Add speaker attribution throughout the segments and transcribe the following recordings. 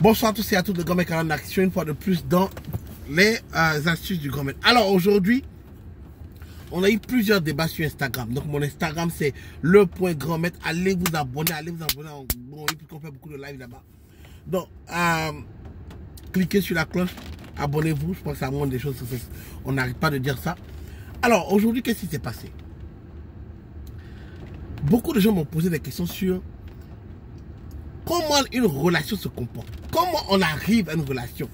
Speaker 1: Bonsoir à tous et à toutes de Grand Mec en action une fois de plus dans les astuces du Grand Mec. Alors aujourd'hui, on a eu plusieurs débats sur Instagram. Donc mon Instagram c'est le.grandmaître. Allez vous abonner en bon, puisqu'on fait beaucoup de live là-bas. Donc cliquez sur la cloche, abonnez-vous. Je pense que ça montre des choses. On n'arrête pas de dire ça. Alors aujourd'hui, qu'est-ce qui s'est passé? Beaucoup de gens m'ont posé des questions sur comment une relation se comporte. Comment on arrive à une relation.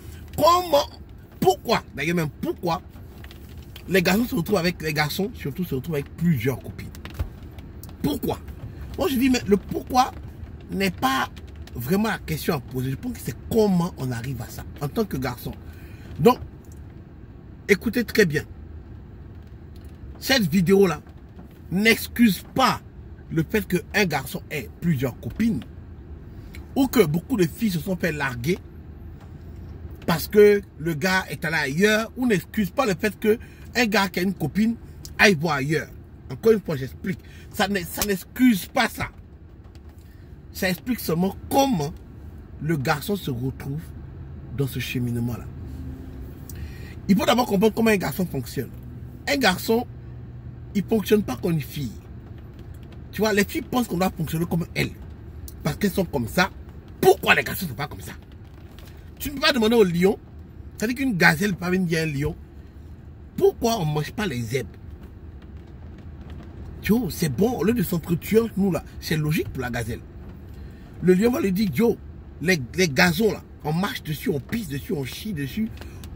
Speaker 1: Pourquoi, d'ailleurs même pourquoi les garçons se retrouvent avec, les garçons surtout se retrouvent avec plusieurs copines. Pourquoi? Moi je dis, mais le pourquoi n'est pas vraiment la question à poser. Je pense que c'est comment on arrive à ça en tant que garçon. Donc, écoutez très bien. Cette vidéo-là n'excuse pas le fait qu'un garçon ait plusieurs copines ou que beaucoup de filles se sont fait larguer parce que le gars est allé ailleurs, ou n'excuse pas le fait qu'un gars qui a une copine aille voir ailleurs. Encore une fois, j'explique. Ça n'excuse pas ça. Ça explique seulement comment le garçon se retrouve dans ce cheminement-là. Il faut d'abord comprendre comment un garçon fonctionne. Un garçon, il ne fonctionne pas comme une fille. Tu vois, les filles pensent qu'on doit fonctionner comme elles. Parce qu'elles sont comme ça. Pourquoi les garçons ne sont pas comme ça? Tu ne peux pas demander au lion, c'est-à-dire qu'une gazelle ne peut pas venir dire à un lion, pourquoi on ne mange pas les zèbres? Tu vois, c'est bon, au lieu de s'entretuer, nous là, c'est logique pour la gazelle. Le lion va lui dire, yo, les gazons là, on marche dessus, on pisse dessus, on chie dessus.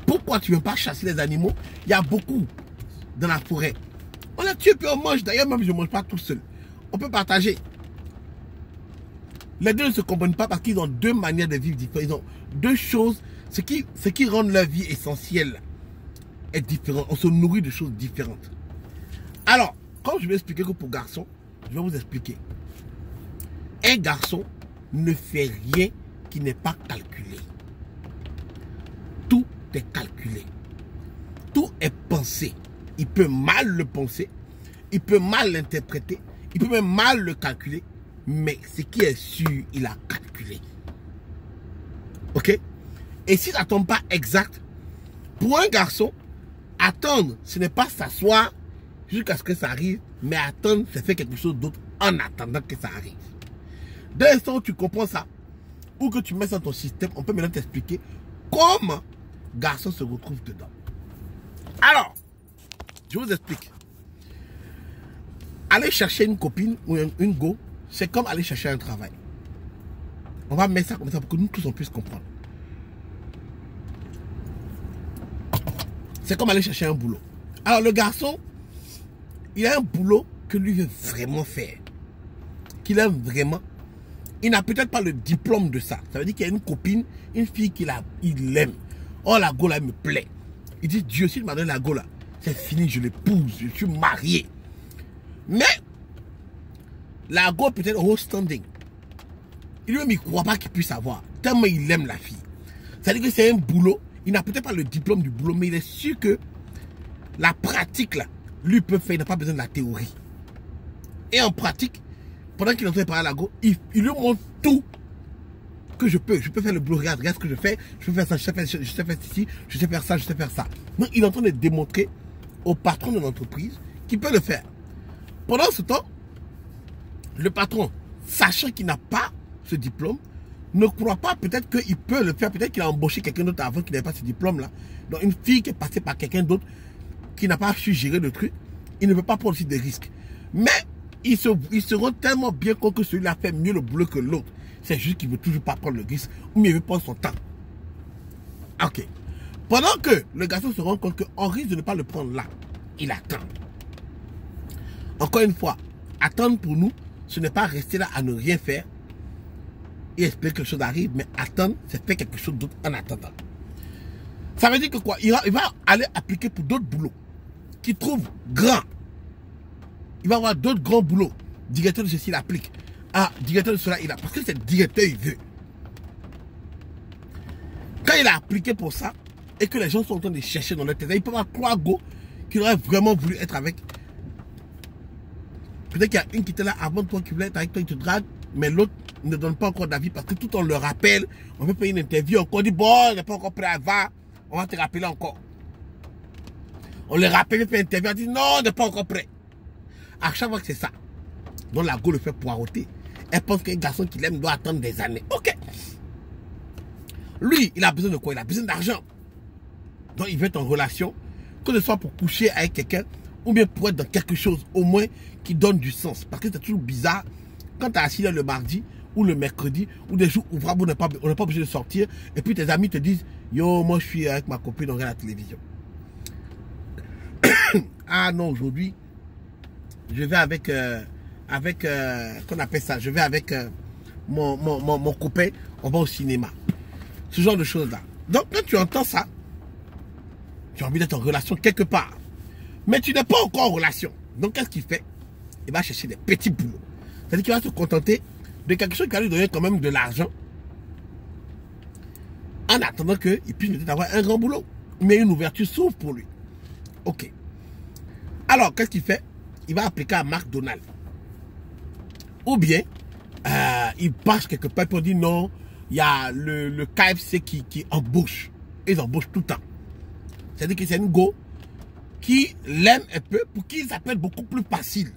Speaker 1: Pourquoi tu ne veux pas chasser les animaux? Il y a beaucoup dans la forêt. On les tue puis on mange. D'ailleurs, même je ne mange pas tout seul. On peut partager. Les deux ne se comprennent pas parce qu'ils ont deux manières de vivre différentes. Ils ont deux choses. Ce qui rend leur vie essentielle est différent. On se nourrit de choses différentes. Alors, comme je vais expliquer que pour garçon, je vais vous expliquer. Un garçon ne fait rien qui n'est pas calculé. Tout est calculé. Tout est pensé. Il peut mal le penser. Il peut mal l'interpréter. Il peut même mal le calculer. Mais ce qui est sûr, il a calculé. Ok? Et si ça ne tombe pas exact, pour un garçon, attendre, ce n'est pas s'asseoir jusqu'à ce que ça arrive, mais attendre, c'est faire quelque chose d'autre en attendant que ça arrive. Dès l'instant où tu comprends ça, ou que tu mets ça dans ton système, on peut maintenant t'expliquer comment garçon se retrouve dedans. Alors, je vous explique. Aller chercher une copine ou une go, c'est comme aller chercher un travail. On va mettre ça comme ça pour que nous tous on puisse comprendre. C'est comme aller chercher un boulot. Alors le garçon, il a un boulot que lui veut vraiment faire. Qu'il aime vraiment. Il n'a peut-être pas le diplôme de ça. Ça veut dire qu'il y a une copine, une fille qu'il aime. Oh la go là, elle me plaît. Il dit, Dieu, s'il m'a donné la go là, c'est fini, je l'épouse, je suis marié. Mais la go peut-être au standing. Il lui-même, il ne croit pas qu'il puisse avoir. Tellement il aime la fille. C'est-à-dire que c'est un boulot. Il n'a peut-être pas le diplôme du boulot, mais il est sûr que la pratique, là, lui peut faire. Il n'a pas besoin de la théorie. Et en pratique, pendant qu'il est en train de parler à la go, il lui montre tout que je peux. Je peux faire le boulot. Regarde ce que je fais. Je peux faire ça, je sais faire ceci, je sais faire ça, je sais faire ça. Donc il est en train de démontrer au patron de l'entreprise qu'il peut le faire. Pendant ce temps, le patron, sachant qu'il n'a pas ce diplôme, ne croit pas peut-être qu'il peut le faire. Peut-être qu'il a embauché quelqu'un d'autre avant qu'il n'ait pas ce diplôme-là. Donc une fille qui est passée par quelqu'un d'autre qui n'a pas su gérer le truc, il ne veut pas prendre aussi des risques. Mais il se rend tellement bien compte que celui-là fait mieux le boulot que l'autre. C'est juste qu'il ne veut toujours pas prendre le risque, ou il veut prendre son temps. Ok. Pendant que le garçon se rend compte qu'on risque de ne pas le prendre là, il attend. Encore une fois, attendre pour nous, ce n'est pas rester là à ne rien faire et espérer que quelque chose arrive, mais attendre, c'est faire quelque chose d'autre en attendant. Ça veut dire que quoi? Il va aller appliquer pour d'autres boulots qu'il trouve grands. Il va avoir d'autres grands boulots. Directeur de ceci, il applique. Ah, directeur de cela, il a. Parce que c'est directeur, il veut. Quand il a appliqué pour ça, et que les gens sont en train de chercher dans leur tête, il peut avoir 3 go qu'il aurait vraiment voulu être avec. Peut-être qu'il y a une qui était là avant toi, qui voulait être avec toi, il te drague, mais l'autre, ne donnent pas encore d'avis parce que tout on le rappelle, on veut payer une interview, encore on dit bon, on n'est pas encore prêt, on va te rappeler encore. On le rappelle, on fait une interview, on dit non, on n'est pas encore prêt. À chaque fois que c'est ça, donc la go le fait poireauter. Elle pense qu'un garçon qu'il aime doit attendre des années. Ok. Lui, il a besoin de quoi? Il a besoin d'argent. Donc il veut être en relation, que ce soit pour coucher avec quelqu'un, ou bien pour être dans quelque chose, au moins, qui donne du sens. Parce que c'est toujours bizarre, quand tu es assis là le mardi, ou le mercredi, ou des jours où vraiment on n'est pas obligé de sortir, et puis tes amis te disent, yo, moi je suis avec ma copine, on regarde la télévision. Ah non, aujourd'hui, je vais avec, qu'on appelle ça, je vais avec mon copain, on va au cinéma. Ce genre de choses-là. Donc quand tu entends ça, tu as envie d'être en relation quelque part. Mais tu n'es pas encore en relation. Donc qu'est-ce qu'il fait? Il va chercher des petits boulots. C'est-à-dire qu'il va se contenter de quelque chose qui va lui donner quand même de l'argent. En attendant qu'il puisse peut-être avoir un grand boulot. Mais une ouverture s'ouvre pour lui. Ok. Alors qu'est-ce qu'il fait? Il va appliquer à McDonald's. Ou bien, il passe quelque part pour dire non, il y a le KFC qui embauche. Ils embauchent tout le temps. C'est-à-dire que c'est une go qui l'aime un peu, pour qui il s'appelle beaucoup plus facile.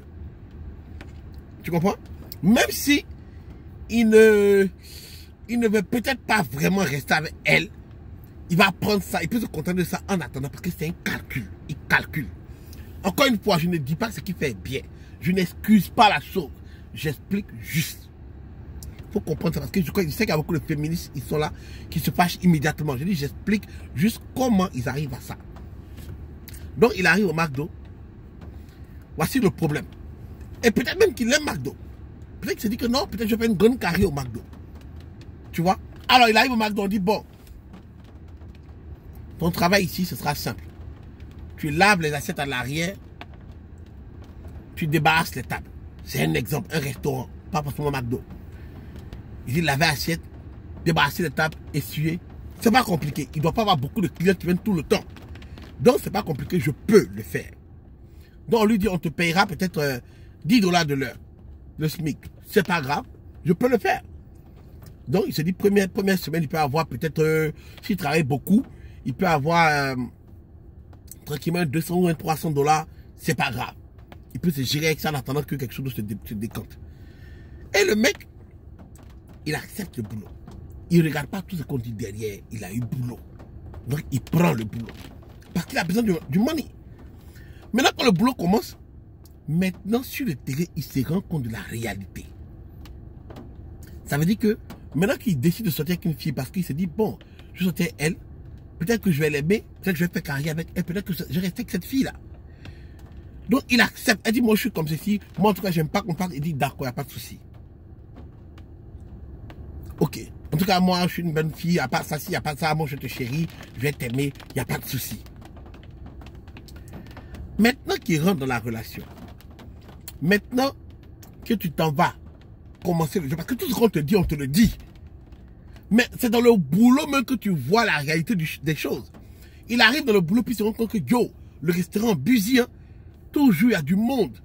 Speaker 1: Tu comprends? Même si il ne veut peut-être pas vraiment rester avec elle, il va prendre ça, il peut se contenter de ça en attendant, parce que c'est un calcul. Il calcule. Encore une fois, je ne dis pas ce qu'il fait bien. Je n'excuse pas la chose. J'explique juste. Il faut comprendre ça, parce que je sais qu'il y a beaucoup de féministes, ils sont là, qui se fâchent immédiatement. Je dis, j'explique juste comment ils arrivent à ça. Donc, il arrive au McDo. Voici le problème. Et peut-être même qu'il aime McDo. Peut-être qu'il se dit que non, peut-être que je fais une grande carrière au McDo. Tu vois? Alors, il arrive au McDo, on dit, bon, ton travail ici, ce sera simple. Tu laves les assiettes à l'arrière, tu débarrasses les tables. C'est un exemple, un restaurant, pas forcément McDo. Il dit laver l'assiette, débarrasser les tables, essuyer. C'est pas compliqué. Il ne doit pas avoir beaucoup de clients qui viennent tout le temps. Donc, c'est pas compliqué, je peux le faire. Donc, on lui dit, on te payera peut-être $10 de l'heure, le SMIC. C'est pas grave, je peux le faire. Donc, il se dit, première semaine, il peut avoir peut-être, s'il travaille beaucoup, il peut avoir tranquillement 200 ou 300 $, c'est pas grave. Il peut se gérer avec ça en attendant que quelque chose se décompte. Et le mec, il accepte le boulot. Il ne regarde pas tout ce qu'on dit derrière. Il a eu boulot. Donc, il prend le boulot. Parce qu'il a besoin du money. Maintenant, quand le boulot commence, maintenant, sur le terrain, il se rend compte de la réalité. Ça veut dire que, maintenant qu'il décide de sortir avec une fille, parce qu'il se dit, bon, je vais sortir avec elle, peut-être que je vais l'aimer, peut-être que je vais faire carrière avec elle, peut-être que je vais rester avec cette fille-là. Donc, il accepte. Elle dit, moi, je suis comme ceci. Moi, en tout cas, j'aime pas qu'on parle. Il dit, d'accord, il n'y a pas de souci. Ok. En tout cas, moi, je suis une bonne fille. Il n'y a pas ça, il n'y a pas ça. Moi, je te chéris. Je vais t'aimer. Il n'y a pas de souci. Maintenant qu'il rentre dans la relation, maintenant que tu t'en vas commencer le jeu, parce que tout ce qu'on te dit, on te le dit. Mais c'est dans le boulot même que tu vois la réalité des choses. Il arrive dans le boulot, puis il se rend compte que, yo, le restaurant busy, hein, toujours il y a du monde.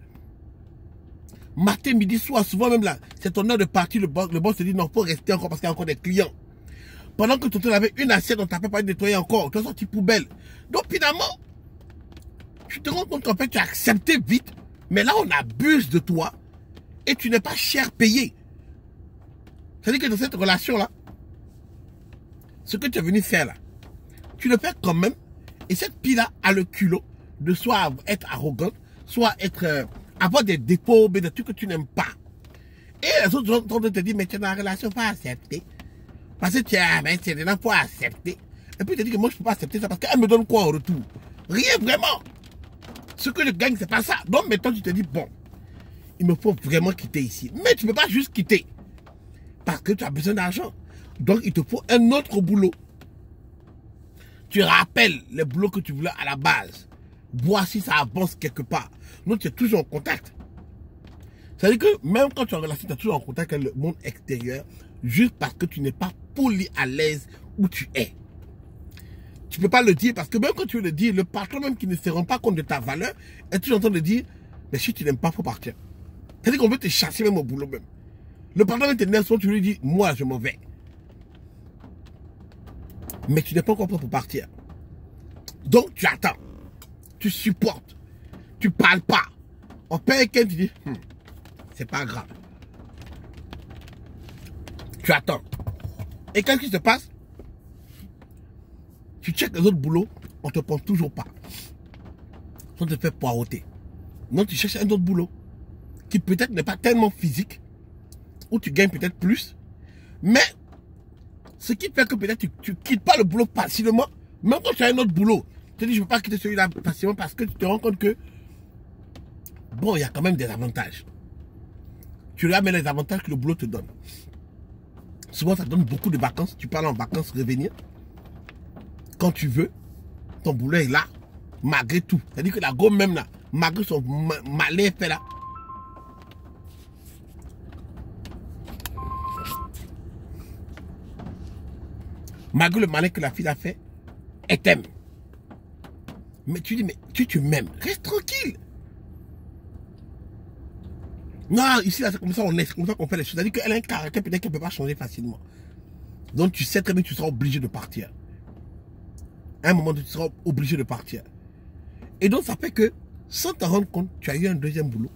Speaker 1: Matin, midi, soir, souvent même là, c'est ton heure de partie, le boss te dit non, il faut rester encore parce qu'il y a encore des clients. Pendant que tu avais une assiette, on t'a pas nettoyer encore, tu as sorti poubelle. Donc finalement, tu te rends compte qu'en fait tu as accepté vite, mais là on abuse de toi et tu n'es pas cher payé. C'est-à-dire que dans cette relation-là, ce que tu es venu faire là, tu le fais quand même, et cette fille-là a le culot de soit être arrogante, soit être... avoir des défauts, mais des trucs que tu n'aimes pas. Et les autres gens te disent, mais tu es dans la relation, pas accepter. Parce que tu es des gens, faut accepter. Et puis tu te dis que moi je ne peux pas accepter ça parce qu'elle me donne quoi en retour? Rien vraiment. Ce que je gagne, c'est pas ça. Donc maintenant tu te dis, bon, il me faut vraiment quitter ici. Mais tu ne peux pas juste quitter. Parce que tu as besoin d'argent. Donc il te faut un autre boulot. Tu rappelles les boulots que tu voulais à la base. Voir si ça avance quelque part. Donc tu es toujours en contact. C'est-à-dire que même quand tu es en relation, tu es toujours en contact avec le monde extérieur, juste parce que tu n'es pas poli à l'aise où tu es. Tu ne peux pas le dire, parce que même quand tu veux le dire, le patron même qui ne se rend pas compte de ta valeur, est toujours en train de dire, mais si tu n'aimes pas, il faut partir. C'est-à-dire qu'on veut te chasser même au boulot même. Le patron t'énerve, tu lui dis, moi je m'en vais. Mais tu n'es pas encore prêt pour partir. Donc tu attends. Tu supportes. Tu parles pas. On paye quelqu'un, tu dis, c'est pas grave. Tu attends. Et qu'est-ce qui se passe? Tu checkes les autres boulots, on ne te prend toujours pas. On te fait poireauter. Donc tu cherches un autre boulot qui peut-être n'est pas tellement physique, où tu gagnes peut-être plus, mais ce qui fait que peut-être tu ne quittes pas le boulot facilement, même quand tu as un autre boulot. Tu te dis, je ne peux pas quitter celui-là facilement parce que tu te rends compte que, bon, il y a quand même des avantages. Tu regardes les avantages que le boulot te donne. Souvent, ça donne beaucoup de vacances. Tu parles en vacances, revenir. Quand tu veux, ton boulot est là, malgré tout. C'est-à-dire que la gomme même là, malgré son malin fait là, malgré le malin que la fille a fait, elle t'aime. Mais tu dis, mais tu m'aimes, reste tranquille. Non, ici, là, c'est comme ça qu'on fait les choses. C'est-à-dire qu'elle a un caractère peut-être qu'elle ne peut pas changer facilement. Donc tu sais très bien que tu seras obligé de partir. À un moment donné, tu seras obligé de partir. Et donc ça fait que, sans t'en rendre compte, tu as eu un deuxième boulot.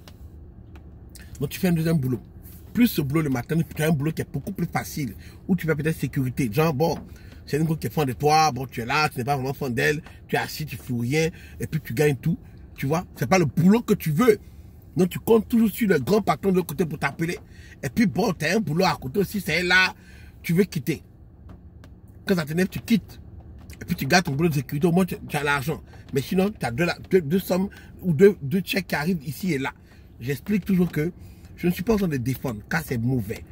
Speaker 1: Donc tu fais un deuxième boulot. Plus ce boulot le matin, tu as un boulot qui est beaucoup plus facile. Où tu fais peut-être sécurité. Genre, bon, c'est une boulot qui est fan de toi. Bon, tu es là, tu n'es pas vraiment fan d'elle. Tu es assis, tu fous rien. Et puis tu gagnes tout. Tu vois, c'est pas le boulot que tu veux. Donc tu comptes toujours sur le grand patron de l'autre côté pour t'appeler. Et puis bon, tu as un boulot à côté aussi. C'est là, tu veux quitter. Quand ça t'énerve, tu quittes. Et puis tu gardes ton boulot de sécurité, au moins tu as l'argent. Mais sinon, tu as deux sommes ou deux chèques qui arrivent ici et là. J'explique toujours que je ne suis pas en train de défendre, car c'est mauvais.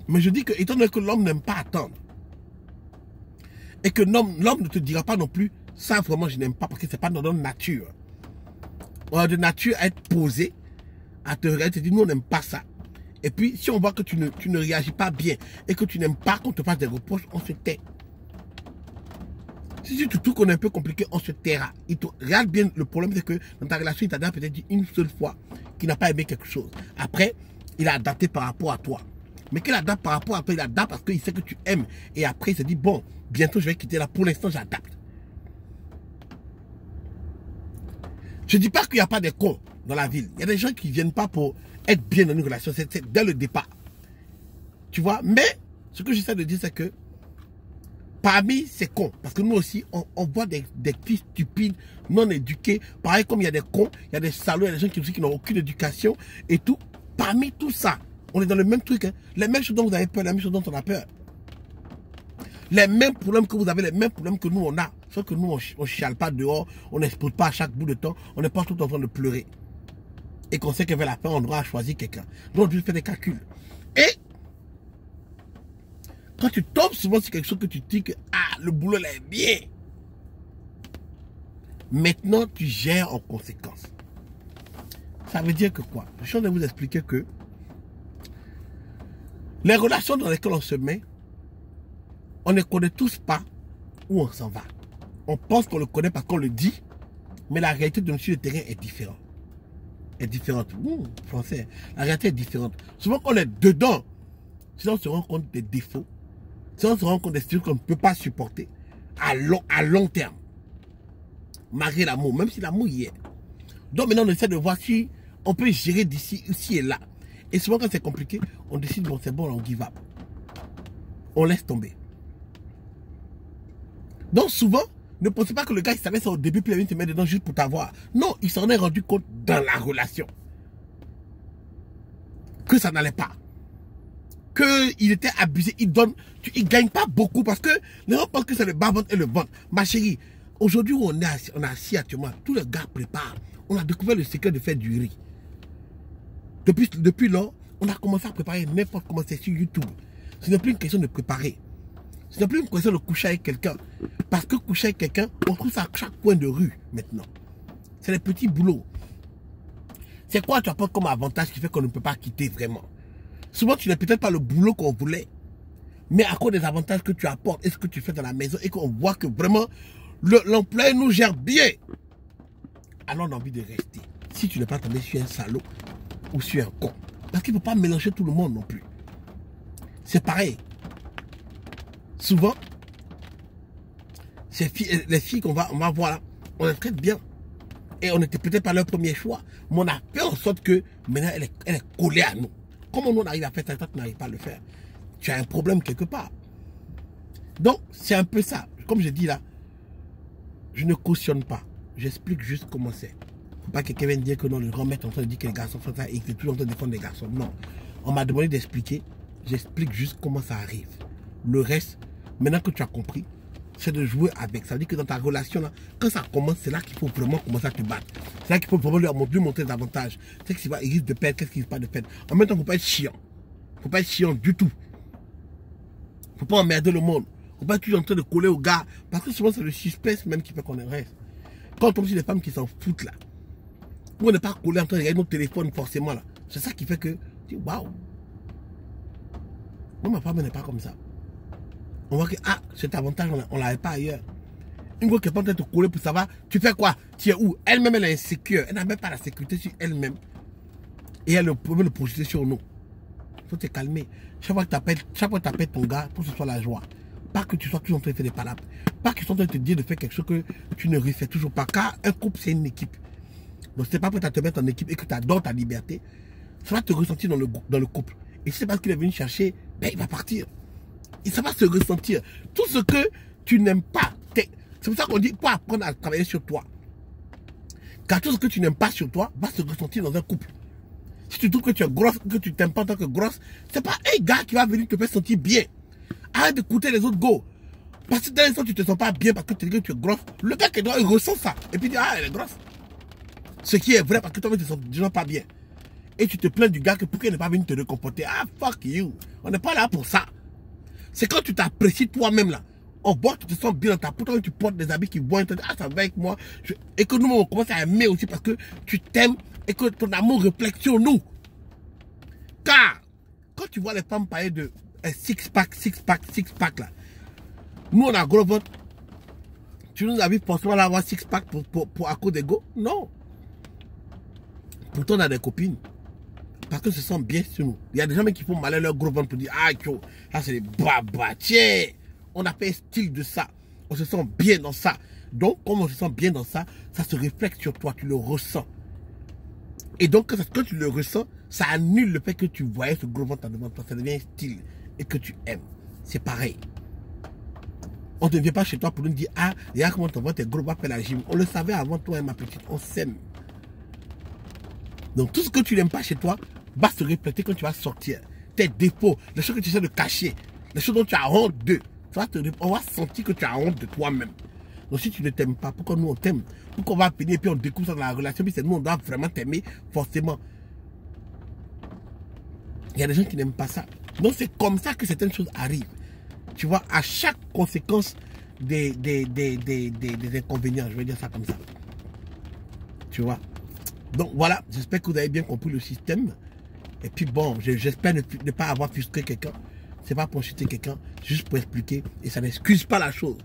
Speaker 1: Mais je dis que, étant donné que l'homme n'aime pas attendre, et que l'homme ne te dira pas non plus, ça vraiment je n'aime pas, parce que c'est pas dans notre nature. On a de nature à être posé, à te regarder, te dire, nous on n'aime pas ça. Et puis, si on voit que tu ne réagis pas bien, et que tu n'aimes pas qu'on te fasse des reproches, on se tait. Si tu trouves qu'on est un peu compliqué, on se taira. Regarde bien, le problème c'est que dans ta relation, il t'a peut-être dit une seule fois qu'il n'a pas aimé quelque chose. Après, il a adapté par rapport à toi. Mais qu'il adapte par rapport à toi, il adapte parce qu'il sait que tu aimes. Et après, il se dit, bon, bientôt je vais quitter là. Pour l'instant, j'adapte. Je ne dis pas qu'il n'y a pas des cons dans la ville. Il y a des gens qui ne viennent pas pour être bien dans une relation. C'est dès le départ. Tu vois, mais ce que j'essaie de dire, c'est que parmi ces cons, parce que nous aussi, on voit des filles stupides, non éduquées. Pareil comme il y a des cons, il y a des salauds, il y a des gens qui n'ont aucune éducation et tout. Parmi tout ça, on est dans le même truc. Hein. Les mêmes choses dont vous avez peur, les mêmes choses dont on a peur. Les mêmes problèmes que vous avez, les mêmes problèmes que nous on a. Sauf que nous, on ne chiale pas dehors, on n'explose pas à chaque bout de temps, on n'est pas tout en train de pleurer. Et qu'on sait que vers la fin, on aura choisi quelqu'un. Donc, je fais des calculs. Et quand tu tombes souvent sur quelque chose que tu dis que le boulot là est bien. Maintenant, tu gères en conséquence. Ça veut dire que quoi? Je suis en train de vous expliquer que les relations dans lesquelles on se met, on ne connaît tous pas où on s'en va. On pense qu'on le connaît parce qu'on le dit, mais la réalité de sur le terrain est différente. Est différente. Français. La réalité est différente. Souvent, quand on est dedans, sinon on se rend compte des défauts. Si on se rend compte des choses qu'on ne peut pas supporter à long terme, malgré l'amour, même si l'amour y est. Donc maintenant, on essaie de voir si on peut gérer d'ici et là. Et souvent, quand c'est compliqué, on décide, bon, c'est bon, on give up. On laisse tomber. Donc souvent, ne pensez pas que le gars, il savait ça au début, puis il a mis se mettre dedans juste pour t'avoir. Non, il s'en est rendu compte dans la relation. Que ça n'allait pas. Qu'il était abusé, il gagne pas beaucoup parce que les gens pensent que c'est le bas-ventre et le ventre. Ma chérie, aujourd'hui où on est assis actuellement, tous les gars préparent. On a découvert le secret de faire du riz. Depuis lors, on a commencé à préparer n'importe comment, c'est sur YouTube. Ce n'est plus une question de préparer. Ce n'est plus une question de coucher avec quelqu'un. Parce que coucher avec quelqu'un, on trouve ça à chaque coin de rue maintenant. C'est les petits boulots. C'est quoi tu apportes comme avantage qui fait qu'on ne peut pas quitter vraiment? Souvent, tu n'as peut-être pas le boulot qu'on voulait. Mais à cause des avantages que tu apportes et ce que tu fais dans la maison et qu'on voit que vraiment l'employé nous gère bien. Alors on a envie de rester. Si tu n'es pas tombé sur un salaud ou sur un con. Parce qu'il ne faut pas mélanger tout le monde non plus. C'est pareil. Souvent, les filles qu'on va voir là, on les traite bien. Et on n'était peut-être pas leur premier choix. Mais on a fait en sorte que maintenant elle est collée à nous. Comment nous on arrive à faire ça, toi tu n'arrives pas à le faire? Tu as un problème quelque part. Donc, c'est un peu ça. Comme je dis là, je ne cautionne pas. J'explique juste comment c'est. Faut pas que quelqu'un vienne dire que non, le grand maître est en train de dire que les garçons font ça et que tout le monde est en train de défendre les garçons. Non. On m'a demandé d'expliquer. J'explique juste comment ça arrive. Le reste, maintenant que tu as compris, c'est de jouer avec. Ça veut dire que dans ta relation, là, quand ça commence, c'est là qu'il faut vraiment commencer à te battre. C'est là qu'il faut vraiment lui montrer des avantages. C'est qu'il risque de perdre, qu'est-ce qu'il risque pas de perdre. En même temps, il ne faut pas être chiant. Il ne faut pas être chiant du tout. Il ne faut pas emmerder le monde. Il ne faut pas être toujours en train de coller au gars. Parce que souvent, c'est le suspense même qui fait qu'on reste. Quand on tombe sur des femmes qui s'en foutent là, où on n'est pas collé en train de regarder notre téléphone forcément là, c'est ça qui fait que tu dis waouh. Moi, ma femme n'est pas comme ça. On voit que ah, cet avantage, on ne l'avait pas ailleurs. Une fois qu'elle est en train de te coller pour savoir, tu fais quoi? Tu es où? Elle-même, elle est insécure. Elle n'a même pas la sécurité sur elle-même. Et elle peut le projeter sur nous. Il faut te calmer. Chaque fois que tu appelles ton gars, pour que ce soit la joie. Pas que tu sois toujours en train de faire des palabres. Pas que tu sois en train de te dire de faire quelque chose que tu ne refais toujours pas. Car un couple, c'est une équipe. Donc, si tu n'es pas prêt à te mettre en équipe et que tu adores ta liberté, ça va te ressentir dans le couple. Et si c'est parce qu'il est venu chercher, ben, il va partir. Et ça va se ressentir. Tout ce que tu n'aimes pas, c'est pour ça qu'on dit, pour apprendre à travailler sur toi. Car tout ce que tu n'aimes pas sur toi va se ressentir dans un couple. Si tu trouves que tu es grosse, que tu t'aimes pas en tant que grosse, c'est pas un gars qui va venir te faire sentir bien. Arrête d'écouter les autres go. Parce que dans l'instant, tu te sens pas bien parce que tu dis que tu es grosse. Le gars qui est droit, il ressent ça. Et puis il dit, ah, elle est grosse. Ce qui est vrai parce que toi, tu te sens déjà pas bien. Et tu te plains du gars que pourquoi il n'est pas venu te réconforter. Ah, fuck you. On n'est pas là pour ça. C'est quand tu t'apprécies toi-même là. On voit que tu te sens bien dans ta peau, quand tu portes des habits qui vont, ah, ça va avec moi. Et que nous, on commence à aimer aussi parce que tu t'aimes et que ton amour reflète sur nous. Car, quand tu vois les femmes parler de six-pack là, nous, on a gros ventre. Tu nous as vu forcément avoir six-pack pour à cause d'ego? Non. Pourtant, on a des copines. Parce que se sentent bien sur nous. Il y a des gens qui font mal leur gros ventre pour dire, ah, yo, ça c'est des babatiers. On a fait un style de ça. On se sent bien dans ça. Donc, comme on se sent bien dans ça, ça se reflète sur toi. Tu le ressens. Et donc, quand tu le ressens, ça annule le fait que tu voyais ce gros ventre devant toi. Ça devient un style et que tu aimes. C'est pareil. On ne vient pas chez toi pour nous dire, ah, regarde comment ton ventre est gros, va faire la gym. On le savait avant toi, ma petite. On s'aime. Donc, tout ce que tu n'aimes pas chez toi va se refléter quand tu vas sortir. Tes défauts, les choses que tu essaies de cacher, les choses dont tu as honte d'eux. On va sentir que tu as honte de toi-même. Donc si tu ne t'aimes pas, pourquoi nous on t'aime? Pourquoi on va venir et puis on découvre ça dans la relation, puis c'est nous on doit vraiment t'aimer forcément. Il y a des gens qui n'aiment pas ça. Donc c'est comme ça que certaines choses arrivent. Tu vois, à chaque conséquence des inconvénients, je vais dire ça comme ça. Tu vois. Donc voilà, j'espère que vous avez bien compris le système. Et puis bon, j'espère ne pas avoir frustré quelqu'un. C'est pas pour insulter quelqu'un, juste pour expliquer. Et ça n'excuse pas la chose.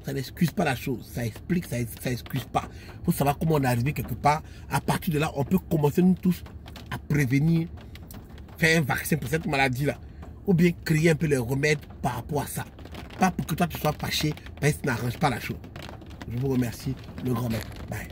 Speaker 1: Ça n'excuse pas la chose. Ça explique, ça n'excuse pas. Il faut savoir comment on est arrivé quelque part. À partir de là, on peut commencer nous tous à prévenir, faire un vaccin pour cette maladie-là. Ou bien créer un peu les remèdes par rapport à ça. Pas pour que toi tu sois fâché, parce que ça n'arrange pas la chose. Je vous remercie, le grand maître. Bye.